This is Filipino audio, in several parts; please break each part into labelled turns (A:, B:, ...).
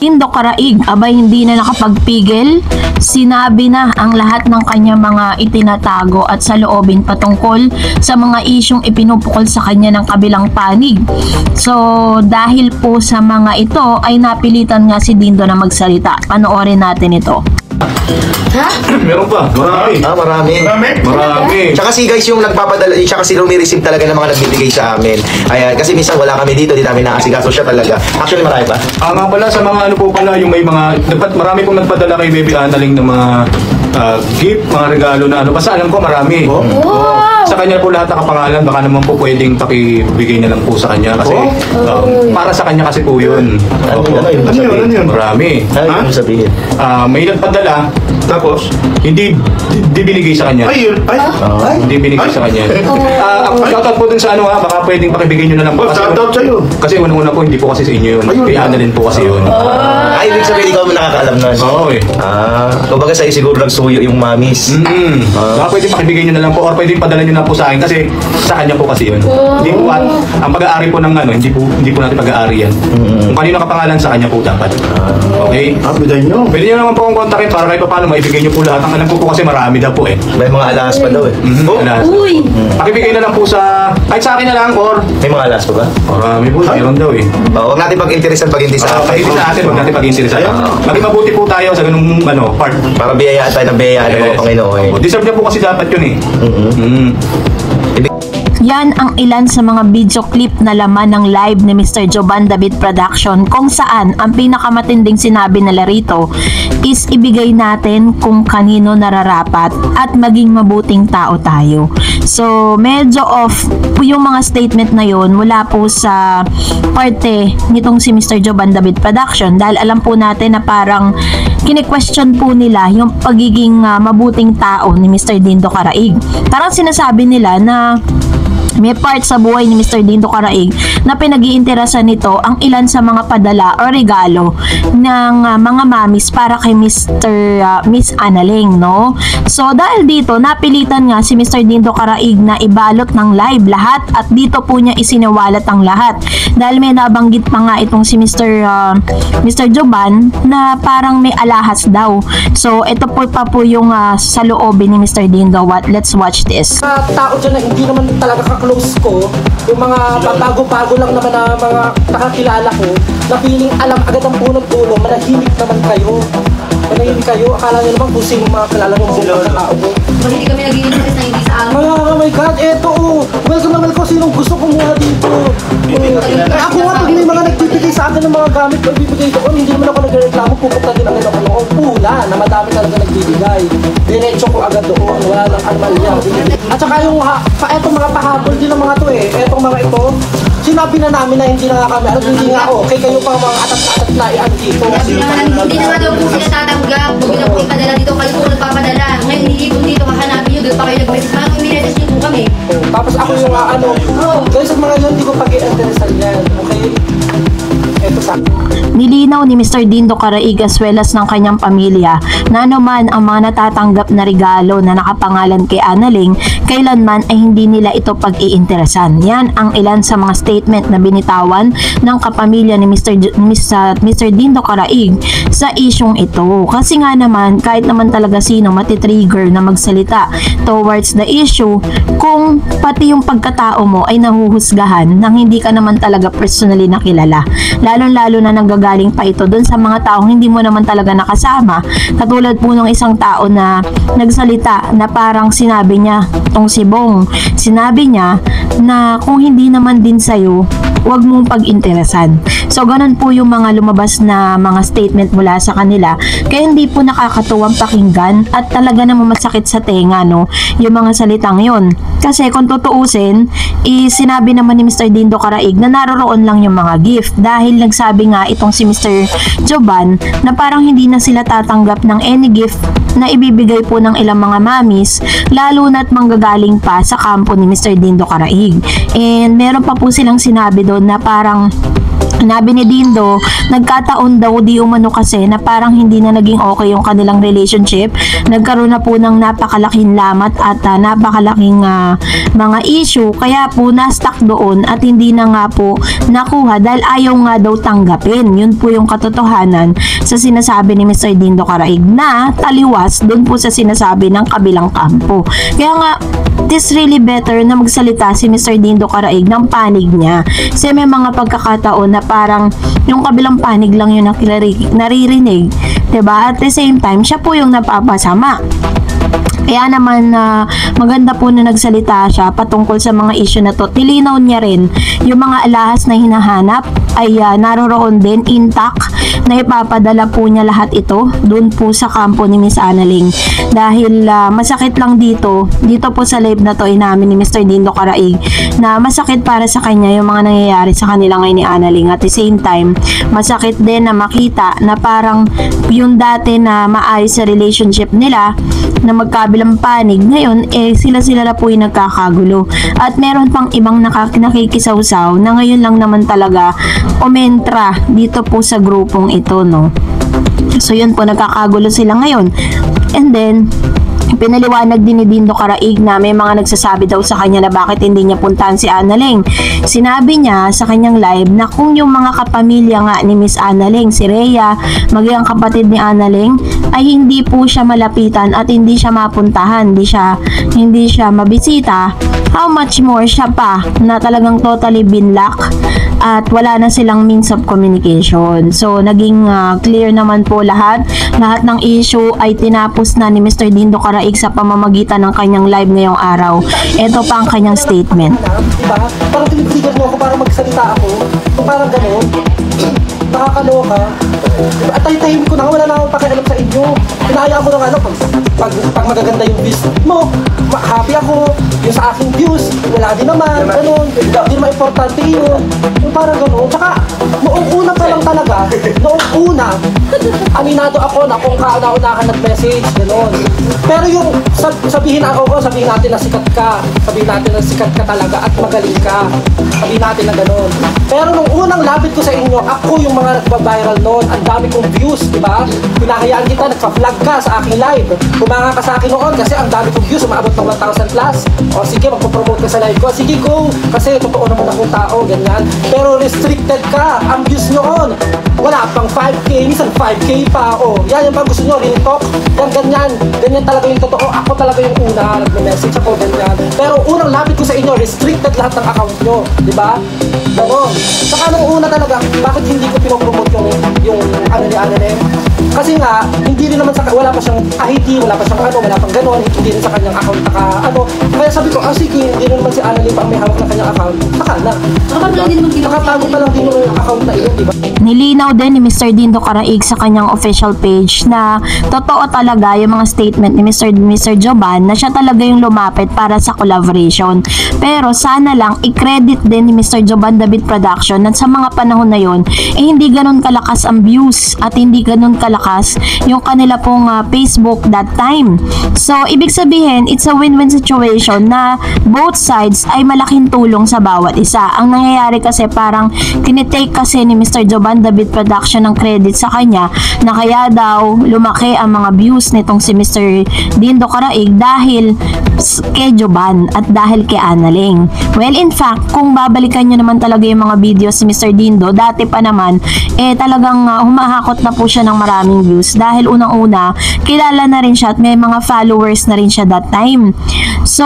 A: Dindo Caraig, abay hindi na nakapagpigil, sinabi na ang lahat ng kanya mga itinatago at saloobin patungkol sa mga isyong ipinupukol sa kanya ng kabilang panig. So dahil po sa mga ito ay napilitan nga si Dindo na magsalita. Panoorin natin ito.
B: Ha?
C: Meron pa, marami.
D: Marami.
C: Marami.
D: Tsaka si guys yung nagpapadala, tsaka si Rumi-receive talaga ng mga nagbibigay sa amin. Ayan, kasi minsan wala kami dito, di namin naasikaso siya talaga. Actually, marami pa.
C: Nga pala, sa mga ano po pala, yung may mga, marami pong nagpadala kay Baby Analing ng mga gift, mga regalo na ano. Basta alam ko marami. Sa kanya po lahat nakapangalan, baka naman po pwedeng pakibigay na lang po sa kanya kasi para sa kanya kasi po yun.
D: Ano yun?
C: Marami.
D: Ano yung sabihin?
C: May nagpadala, tapos hindi binigay sa kanya. Hindi binigay sa kanya. Ang shoutout po dun sa ano baka pwedeng pakibigay nyo na lang po.
E: Shoutout sa'yo.
C: Kasi unang-una po, hindi po kasi sa inyo yun. Kay Annalyn po kasi yun.
D: Ibig sabihin, ikaw mo nakakaalam nun.
C: Oo eh.
D: Kumbaga sa'yo siguro nagsuyo yung mamis.
C: Baka pwedeng pakibigay nyo na lang po or pwedeng padala nyo na po sa akin kasi sa kanya po kasi yun. Hindi po ang pag-aari po ng ano, hindi po natin pag-aari yan. Kung kanino kapangalan sa kanya po dapat. Okay?
E: Pwede nyo.
C: Pwede nyo naman po akong kontakin para kahit paano maibigay nyo po lahat. Ang alam ko po kasi marami daw po eh.
D: May mga alas pa daw eh.
C: Alas.
B: Uy!
C: Pakibigay na lang po sa, kahit sa akin na lang or
D: May mga alas pa ba?
C: marami po, mayroon daw eh.
D: Huwag natin pag-interesan pag hindi sa
C: Pag hindi sa atin, huwag natin pag-interesan. Maging mabuti po tayo sa ganung part.
D: Para biyayaan tayo ng biyayaan ng mga Panginoon eh.
C: Deserve niya po kasi dapat yun eh.
A: Yan ang ilan sa mga video clip na laman ng live ni Mr. Jovan David Production kung saan ang pinakamatinding sinabi nila rito is ibigay natin kung kanino nararapat at maging mabuting tao tayo. So medyo off yung mga statement na yun mula po sa parte nitong si Mr. Jovan David Production dahil alam po natin na parang kine-question po nila yung pagiging mabuting tao ni Mr. Dindo Caraig. Parang sinasabi nila na may part sa buhay ni Mr. Dindo Caraig na pinag-iinteresan nito ang ilan sa mga padala o regalo ng mga mamis para kay Miss Analing, no? So dahil dito napilitan nga si Mr. Dindo Caraig na ibalot ng live lahat at dito po niya isinawalat ang lahat dahil may nabanggit pa nga itong si Mr. Jovan na parang may alahas daw. So ito po pa po yung saloobin ni Mr. Dindo. Let's watch this.
F: Tao dyan na hindi naman talaga ka-close ko, yung mga bago-bago lang naman na mga nakakilala ko, na feeling alam agad ang punot dulo, manahimik naman kayo. Manahimik kayo, akala nyo naman kung sino mga kilala ng mga tao ko.
B: Hindi kami nag-i-interest na hindi sa amin.
F: Oh my God, eto welcome naman ko sinong gusto kumuha dito. Ako nga, pag may mga nagbibigay sa akin ng mga gamit, magbibigay doon, hindi naman ako nagreklamo, pupunta din agad ako noon. Pula, na madami talaga nagbibigay. Diretso ko agad doon, wala nang anomalya. At saka yung, etong mga pahabol din ng mga to etong mga ito, sinabi na namin na hindi na nga kami, hindi nga okay kayo pa mga atat-atat na iyan dito.
B: Hindi naman daw po sila tatanggap. Huwag na po ipadala dito, kayo po nagpapadala. Ngayon, hindi po dito, mahanapin nyo, doon pa kayo nag-message. Parang i-message nyo po kami.
F: Tapos ako yung guys, sa mga yun, hindi ko pag-i-interesan yan. Okay? Eto sa
A: Nilinaw ni Mr. Dindo Caraig as well as ng kanyang pamilya na anuman ang mga natatanggap na regalo na nakapangalan kay Analing, kailanman ay hindi nila ito pag-iinteresan. Yan ang ilan sa mga statement na binitawan ng kapamilya ni Mr. Dindo Caraig sa isyong ito. Kasi nga naman, kahit naman talaga sino matitrigger na magsalita towards the issue kung pati yung pagkatao mo ay nahuhusgahan nang hindi ka naman talaga personally nakilala. Lalo-lalo na nanggagaling pa ito dun sa mga taong hindi mo naman talaga nakasama. Katulad po ng isang tao na nagsalita na parang sinabi niya, tong si Bong, sinabi niya na kung hindi naman din sa'yo, huwag mong pag-interesan. So, ganun po yung mga lumabas na mga statement mula sa kanila. Kaya hindi po nakakatuwang pakinggan at talaga namang masakit sa tenga, no? Yung mga salitang yon. Kasi kung tutuusin, sinabi naman ni Mr. Dindo Caraig na naroroon lang yung mga gift dahil nagsabi nga itong si Mr. Jovan na parang hindi na sila tatanggap ng any gift na ibibigay po ng ilang mga mamis, lalo na't manggagaling pa sa kampo ni Mr. Dindo Caraig. And meron pa po silang sinabi doon na parang Sabi ni Dindo, nagkataon daw di umano kasi na parang hindi na naging okay yung kanilang relationship. Nagkaroon na po ng napakalaking lamat at napakalaking mga issue. Kaya po na-stuck doon at hindi na nga po nakuha dahil ayaw nga daw tanggapin. Yun po yung katotohanan sa sinasabi ni Mr. Dindo Caraig na taliwas doon po sa sinasabi ng kabilang kampo. Kaya nga, it is really better na magsalita si Mr. Dindo Caraig ng panig niya. Kasi may mga pagkakataon na parang yung kabilang panig lang yung naririnig, diba? At the same time, siya po yung napapasama. Kaya naman maganda po na nagsalita siya patungkol sa mga issue na to. Tilinaw niya rin yung mga alahas na hinahanap ay naroroon din intact, na ipapadala po niya lahat ito dun po sa kampo ni Miss Annalyn. Dahil masakit lang dito po sa live na to, inamin ni Mr. Dindo Caraig na masakit para sa kanya yung mga nangyayari sa kanila ngayon ni Annalyn. At the same time, masakit din na makita na parang yung dati na maayos sa relationship nila na magkabilang panig, ngayon sila na po yung nagkakagulo. At meron pang ibang nakikisawsaw na ngayon lang naman talaga umentra dito po sa grupong ito, no? So yun po, nagkakagulo sila ngayon. And then pinaliwanag din ni Dindo Caraig na may mga nagsasabi daw sa kanya na bakit hindi niya puntahan si Annalyn. Sinabi niya sa kanyang live na kung yung mga kapamilya nga ni Miss Annalyn, si Rhea, maging ang kapatid ni Annalyn, ay hindi po siya malapitan at hindi siya mapuntahan, hindi siya mabisita, how much more siya pa na talagang totally binlock at wala na silang means of communication. So naging clear naman po lahat ng issue ay tinapos na ni Mr. Dindo Caraig sa pamamagitan ng kanyang live ngayong araw. Ito pa ang kanyang statement.
F: Diba? Parang tinitrigger mo ako para magsalita ako. Kung parang gano'n, nakakaloka. Diba? At tayo-tahimik ko na, wala na akong pakialam sa inyo. Pinahayaan ko na pag magaganda yung views mo, happy ako. Yung sa aking views, wala din naman. Ganun. Hindi naman importante yun. Yung parang gano'n. Tsaka, noong una pa lang talaga, noong una, aminado ako na kung kauna-unahan nag-message, gano'n. Pero yung sabihin natin na sikat ka, sabihin natin na sikat ka talaga at magaling ka, sabihin natin na gano'n. Pero nung unang lapit ko sa inyo, ako yung mga nagpa-viral noon, ang dami kong views, di ba? Pinahayaan kita, nagpa-vlog ka sa aking live. Kumanga ka sa akin noon kasi ang dami kong views, umaabot ng 1,000 plus. O sige, magpo-promote ka sa live ko. Sige, go! Kasi totoo naman akong tao, ganyan. Pero restricted ka, ang views noon. Wala pang 5K, minsan 5K pa. O, yan yung pag gusto nyo, real talk. Ganyan talaga yung totoo. Ako talaga yung una, nag-message ako, ganyan. Pero unang lapit ko sa inyo, restricted lahat ng account nyo. Di ba? Ganon. Saka nung una talaga, bakit hindi ko pinopromote yung ano ni Annalyn? Kasi nga, hindi rin naman wala pa siyang ID, wala pa siyang wala pang ganon, hindi rin sa kanyang account Kaya sabi ko, sige, hindi rin naman si Annalyn pa may hawak ng kanyang account. Saka na. Nakatago pa lang din yung account na iyon, di ba?
A: Nilinaw din ni Mr. Dindo Caraig sa kanyang official page na totoo talaga yung mga statement ni Mr. Joban na siya talaga yung lumapit para sa collaboration. Pero sana lang i-credit din ni Mr. Joban David Production na sa mga panahon na yon hindi ganun kalakas ang views at hindi ganun kalakas yung kanila pong Facebook that time. So ibig sabihin, it's a win-win situation na both sides ay malaking tulong sa bawat isa. Ang nangyayari kasi parang tinitake kasi ni Mr. Joban David Production ng credit sa kanya na kaya daw lumaki ang mga views nitong si Mr. Dindo Caraig dahil kay Joban at dahil kay Annalyn. Well, in fact, kung babalikan nyo naman talaga yung mga videos ni Mr. Dindo, dati pa naman, talagang humahakot na po siya ng maraming views dahil unang-una, kilala na rin siya at may mga followers na rin siya that time. So,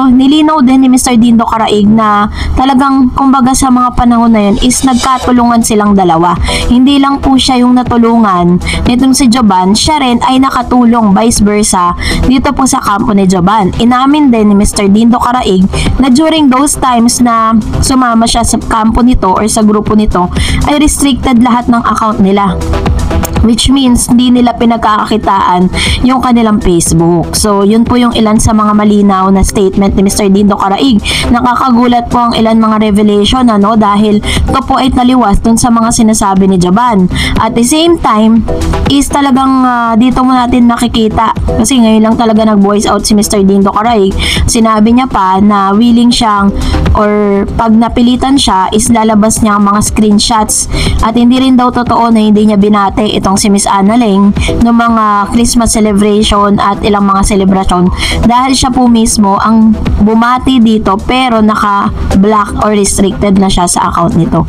A: nilinaw din ni Mr. Dindo Caraig na talagang, kumbaga sa mga panahon na yun, is nagkatulungan silang dalawa. Hindi lang po siya yung natulungan nitong si Joban, siya rin ay nakatulong vice versa dito po sa kampo ni Joban. Inamin din ni Mr. Dindo Caraig na during those times na sumama siya sa kampo nito or sa grupo nito, ay restricted lahat ng account nila. which means hindi nila pinagkakakitaan yung kanilang Facebook. So, yun po yung ilan sa mga malinaw na statement ni Mr. Dindo Caraig. Nakakagulat po ang ilan mga revelation, ano, dahil ito po ay taliwas dun sa mga sinasabi ni Jaban. At the same time, is talagang dito mo natin nakikita, kasi ngayon lang talaga nag-voice out si Mr. Dindo Caraig. Sinabi niya pa na willing siyang, or pag napilitan siya, is lalabas niya ang mga screenshots. At hindi rin daw totoo na hindi niya binate itong si Miss Annalyn ng mga Christmas celebration at ilang mga celebration, dahil siya po mismo ang bumati dito pero naka-block or restricted na siya sa account nito.